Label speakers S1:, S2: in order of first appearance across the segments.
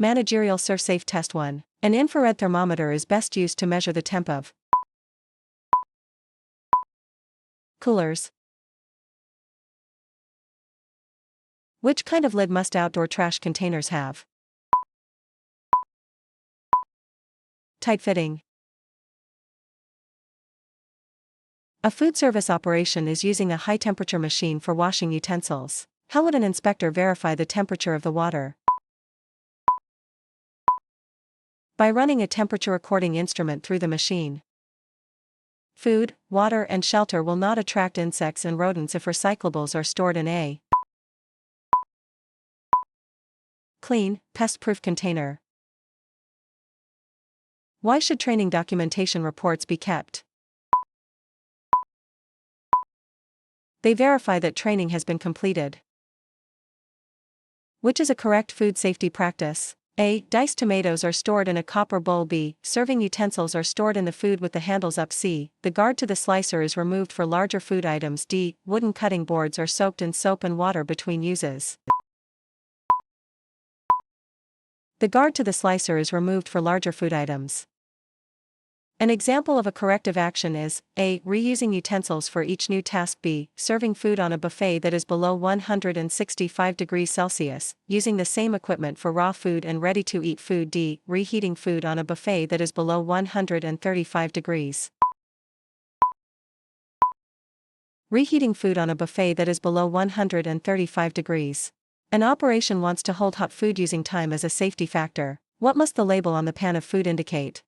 S1: Managerial ServSafe Test 1. An infrared thermometer is best used to measure the temp of coolers. Which kind of lid must outdoor trash containers have? Tight fitting. A food service operation is using a high-temperature machine for washing utensils. How would an inspector verify the temperature of the water? By running a temperature recording instrument through the machine. Food, water and shelter will not attract insects and rodents if recyclables are stored in a clean, pest-proof container. Why should training documentation reports be kept? They verify that training has been completed. Which is a correct food safety practice? A. Diced tomatoes are stored in a copper bowl. B. Serving utensils are stored in the food with the handles up. C. The guard to the slicer is removed for larger food items. D. Wooden cutting boards are soaked in soap and water between uses. The guard to the slicer is removed for larger food items. An example of a corrective action is A. Reusing utensils for each new task. B. Serving food on a buffet that is below 165 degrees Celsius, using the same equipment for raw food and ready-to-eat food. D. Reheating food on a buffet that is below 135 degrees. Reheating food on a buffet that is below 135 degrees. An operation wants to hold hot food using time as a safety factor. What must the label on the pan of food indicate?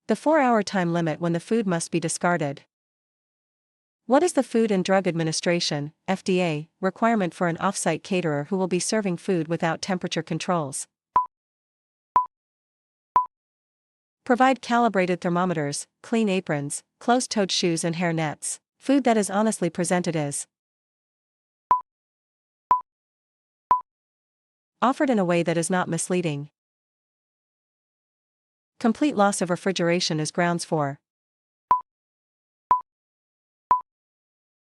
S1: The 4-hour time limit when the food must be discarded. What is the Food and Drug Administration, FDA, requirement for an off-site caterer who will be serving food without temperature controls? Provide calibrated thermometers, clean aprons, closed-toed shoes and hair nets. Food that is honestly presented is offered in a way that is not misleading. Complete loss of refrigeration is grounds for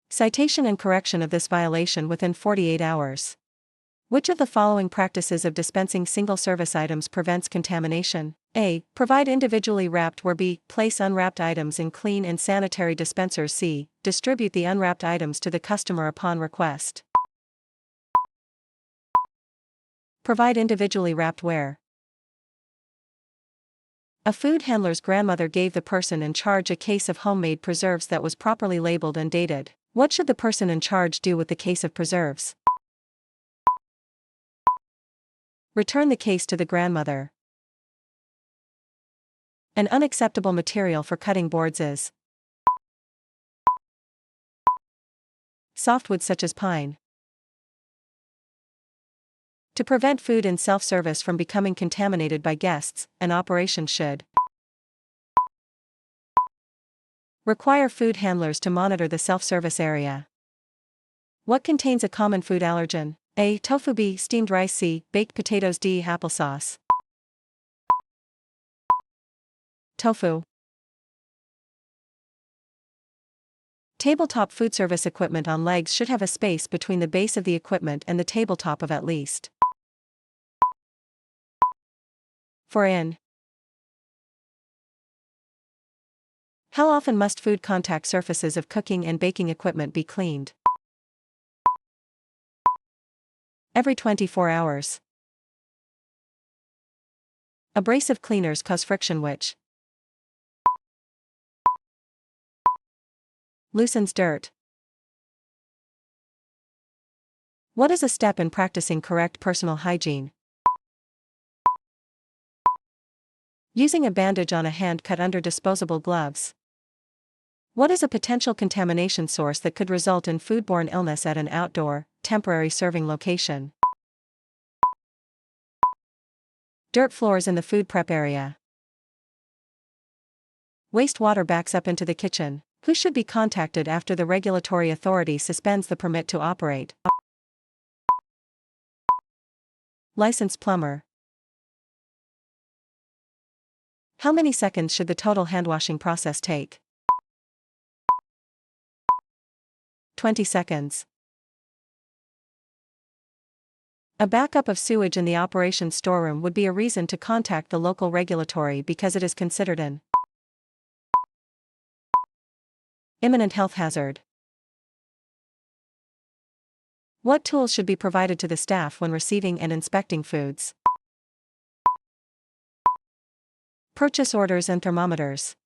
S1: citation and correction of this violation within 48 hours. Which of the following practices of dispensing single-service items prevents contamination? A. Provide individually wrapped ware. B. Place unwrapped items in clean and sanitary dispensers. C. Distribute the unwrapped items to the customer upon request. Provide individually wrapped ware. A food handler's grandmother gave the person in charge a case of homemade preserves that was properly labeled and dated. What should the person in charge do with the case of preserves? Return the case to the grandmother. An unacceptable material for cutting boards is softwood such as pine. To prevent food in self-service from becoming contaminated by guests, an operation should require food handlers to monitor the self-service area. What contains a common food allergen? A. Tofu. B. Steamed rice. C. Baked potatoes. D. Applesauce. Tofu. Tabletop food service equipment on legs should have a space between the base of the equipment and the tabletop of at least 4 in. How often must food contact surfaces of cooking and baking equipment be cleaned? Every 24 hours. Abrasive cleaners cause friction which loosens dirt. What is a step in practicing correct personal hygiene? Using a bandage on a hand cut under disposable gloves. What is a potential contamination source that could result in foodborne illness at an outdoor, temporary serving location? Dirt floors in the food prep area. Wastewater backs up into the kitchen. Who should be contacted after the regulatory authority suspends the permit to operate? Licensed plumber. How many seconds should the total handwashing process take? 20 seconds. A backup of sewage in the operations storeroom would be a reason to contact the local regulatory because it is considered an imminent health hazard. What tools should be provided to the staff when receiving and inspecting foods? Purchase orders and thermometers.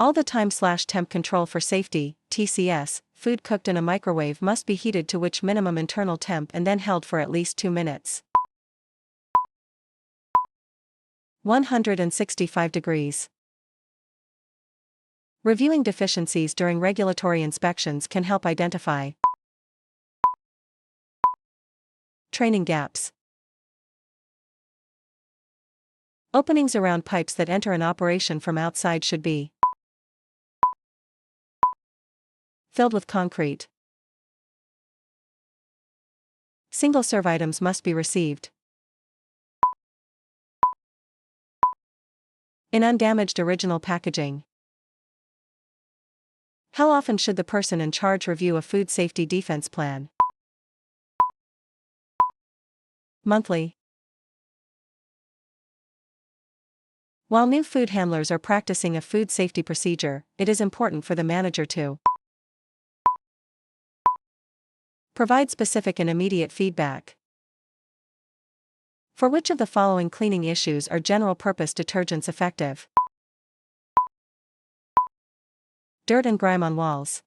S1: All the time/temp control for safety, TCS, food cooked in a microwave must be heated to which minimum internal temp and then held for at least 2 minutes. 165 degrees. Reviewing deficiencies during regulatory inspections can help identify training gaps. Openings around pipes that enter an operation from outside should be filled with concrete. Single-serve items must be received in undamaged original packaging. How often should the person in charge review a food safety defense plan? Monthly. While new food handlers are practicing a food safety procedure, it is important for the manager to provide specific and immediate feedback. For which of the following cleaning issues are general-purpose detergents effective? Dirt and grime on walls.